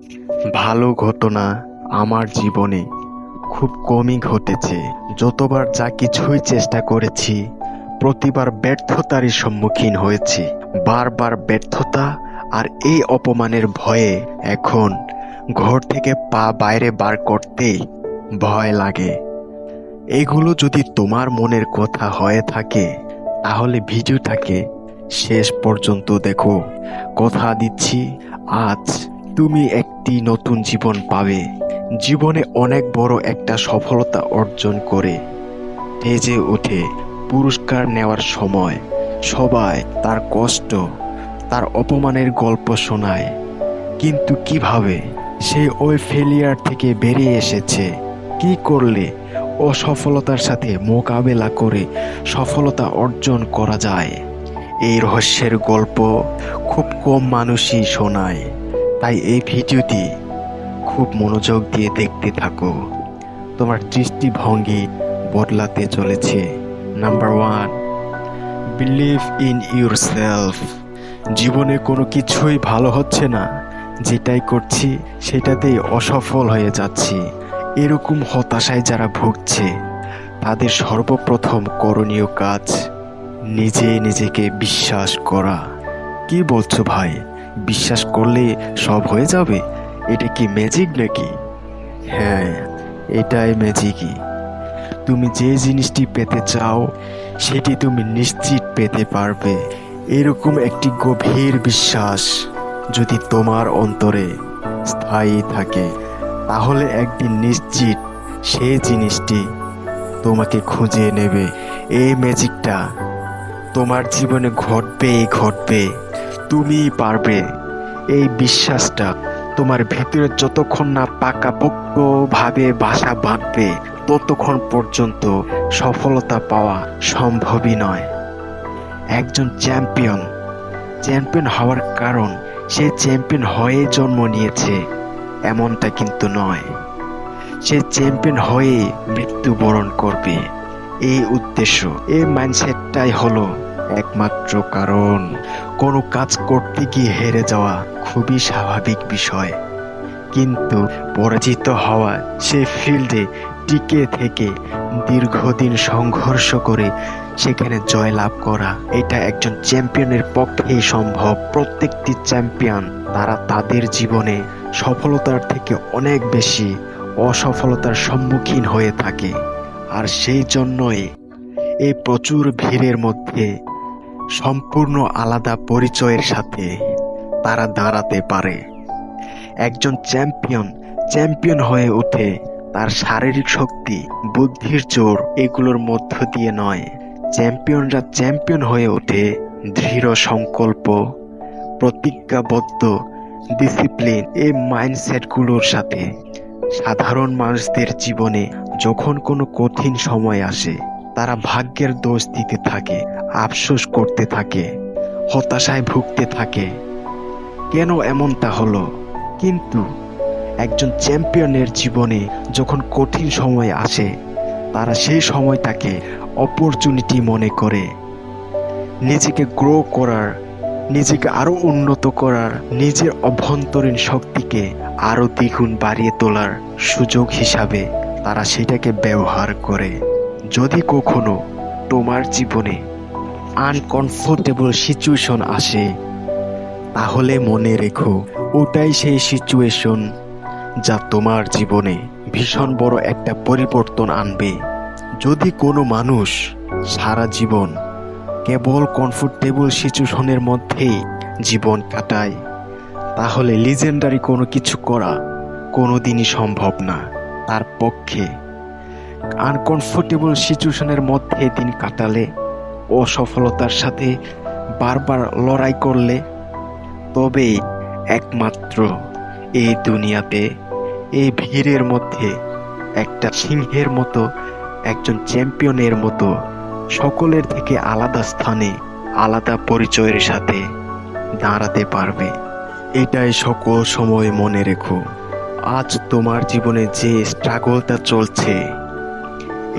ভালো ঘটনা আমার জীবনে খুব কমই ঘটেছে। যতবার যা কিছুই চেষ্টা করেছি, প্রতিবার ব্যর্থতারই সম্মুখীন হয়েছি। বারবার ব্যর্থতা আর এই অপমানের ভয়ে এখন ঘর থেকে পা বাইরে বার করতেই ভয় লাগে। এগুলো যদি তোমার মনের কথা হয়ে থাকে, তাহলে ভিডিওটাকে শেষ পর্যন্ত দেখো। কথা দিচ্ছি, আজ তুমি একটি নতুন জীবন পাবে। জীবনে অনেক বড় একটা সফলতা অর্জন করে স্টেজে উঠে পুরস্কার নেওয়ার সময় সবাই তার কষ্ট, তার অপমানের গল্প শোনায়। কিন্তু কিভাবে সে ওই ফেলিয়ার থেকে বেরিয়ে এসেছে, কি করলে অসফলতার সাথে মোকাবেলা করে সফলতা অর্জন করা যায়, এই রহস্যের গল্প খুব কম মানুষই শোনায়। তাই এই ভিডিওটি খুব মনোযোগ দিয়ে দেখতে থাকো। তোমার দৃষ্টিভঙ্গি বদলাতে চলেছে। Number 1, believe in yourself. জীবনে কোনো কিছুই ভালো হচ্ছে না, যেটাই করছি সেটাতেই অসফল হয়ে যাচ্ছি, এরকম হতাশায় যারা ভুগছে, তাদের সর্বপ্রথম করণীয় কাজ নিজেকে বিশ্বাস করা। কি বলছো ভাই, বিশ্বাস করলে সব হয়ে যাবে? এটা কি ম্যাজিক নাকি? হ্যাঁ, এটাই ম্যাজিকই। তুমি যে জিনিসটি পেতে চাও সেটি তুমি নিশ্চিত পেতে পারবে। এরকম একটি গভীর বিশ্বাস যদি তোমার অন্তরে স্থায়ী থাকে, তাহলে একদিন নিশ্চিত সেই জিনিসটি তোমাকে খুঁজে নেবে। এই ম্যাজিকটা তোমার জীবনে ঘটবেই ঘটবে। তুমিই পারবে। এই বিশ্বাসটা তোমার ভেতরে যতক্ষণ না পাকাপোক্তভাবে বাসা বাঁধবে, ততক্ষণ পর্যন্ত সফলতা পাওয়া সম্ভবই নয়। একজন চ্যাম্পিয়ন হওয়ার কারণ সে চ্যাম্পিয়ন হয়ে জন্ম নিয়েছে এমনটা কিন্তু নয়। সে চ্যাম্পিয়ন হয়ে মৃত্যুবরণ করবে, এই উদ্দেশ্য। এই মাইন্ডসেটটাই হলো একমাত্র কারণ। কোনো কাজ করতে গিয়ে হেরে যাওয়া খুবই স্বাভাবিক বিষয়, কিন্তু পরাজিত হওয়া, সে ফিল্ডে টিকে থেকে দীর্ঘদিন সংঘর্ষ করে সেখানে জয়লাভ করা, এটা একজন চ্যাম্পিয়নের পক্ষেই সম্ভব। প্রত্যেকটি চ্যাম্পিয়ন তারা তাদের জীবনে সফলতার থেকে অনেক বেশি অসফলতার সম্মুখীন হয়ে থাকে। আর সেই জন্যই এই প্রচুর ভিড়ের মধ্যে সম্পূর্ণ আলাদা পরিচয়ের সাথে তারা দাঁড়াতে পারে। একজন চ্যাম্পিয়ন হয়ে ওঠে তার শারীরিক শক্তি, বুদ্ধির জোর, এগুলোর মধ্য দিয়ে নয়। চ্যাম্পিয়নরা চ্যাম্পিয়ন হয়ে ওঠে দৃঢ় সংকল্প, প্রতিজ্ঞাবদ্ধ, ডিসিপ্লিন, এই মাইন্ডসেটগুলোর সাথে। সাধারণ মানুষদের জীবনে যখন কোনো কঠিন সময় আসে, তারা ভাগ্যের দোষ দিতে থাকে, আফসোস করতে থাকে, হতাশায় ভুগতে থাকে, কেন এমনটা হলো। কিন্তু একজন চ্যাম্পিয়নের জীবনে যখন কঠিন সময় আসে, তারা সেই সময়টাকে অপরচুনিটি মনে করে নিজেকে গ্রো করার, নিজেকে আরো উন্নত করার, নিজের অভ্যন্তরীণ শক্তিকে আরো দ্বিগুণ বাড়িয়ে তোলার সুযোগ হিসাবে তারা সেটাকে ব্যবহার করে। যদি কখনো তোমার জীবনে আনকমফোর্টেবল সিচুয়েশন আসে, তাহলে মনে রেখো ওটাই সেই সিচুয়েশন যা তোমার জীবনে ভীষণ বড় একটা পরিবর্তন আনবে। যদি কোনো মানুষ সারা জীবন কেবল কমফোর্টেবল সিচুয়েশনের মধ্যেই জীবন কাটায়, তাহলে লিজেন্ডারি কোনো কিছু করা কোনোদিনই সম্ভব না তার পক্ষে। আনকমফোর্টেবল সিচুয়েশনের মধ্যে দিন কাটালে, অসফলতার সাথে বারবার লড়াই করলে, তবেই একমাত্র এই দুনিয়াতে, এই ভিড়ের মধ্যে একটা সিংহের মতো, একজন চ্যাম্পিয়নের মতো সকলের থেকে আলাদা স্থানে, আলাদা পরিচয়ের সাথে দাঁড়াতে পারবে। এটাই সকল সময় মনে রেখো। আজ তোমার জীবনে যে স্ট্রাগলটা চলছে,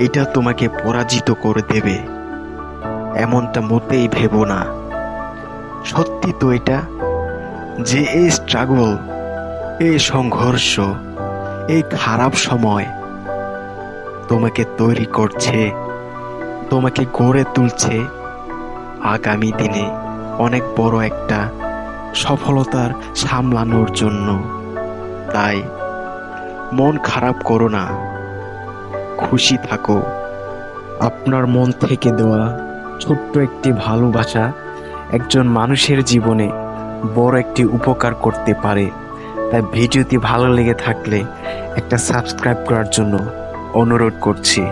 এটা তোমাকে পরাজিত করে দেবে এমনটা মোটেই ভেবো না। সত্যি তো এটা, যে এই স্ট্রাগল এই সংঘর্ষ, এই খারাপ সময় তোমাকে তৈরি করছে, তোমাকে গড়ে তুলছে আগামী দিনে অনেক বড় একটা সফলতার সামলানোর জন্য। তাই মন খারাপ করো না, খুশি থাকো। আপনার মন থেকে দেওয়া ছোট্ট একটি ভালোবাসা একজন মানুষের জীবনে বড় একটি উপকার করতে পারে। তাই ভিডিওটি ভালো লেগে থাকলে একটা সাবস্ক্রাইব করার জন্য অনুরোধ করছি।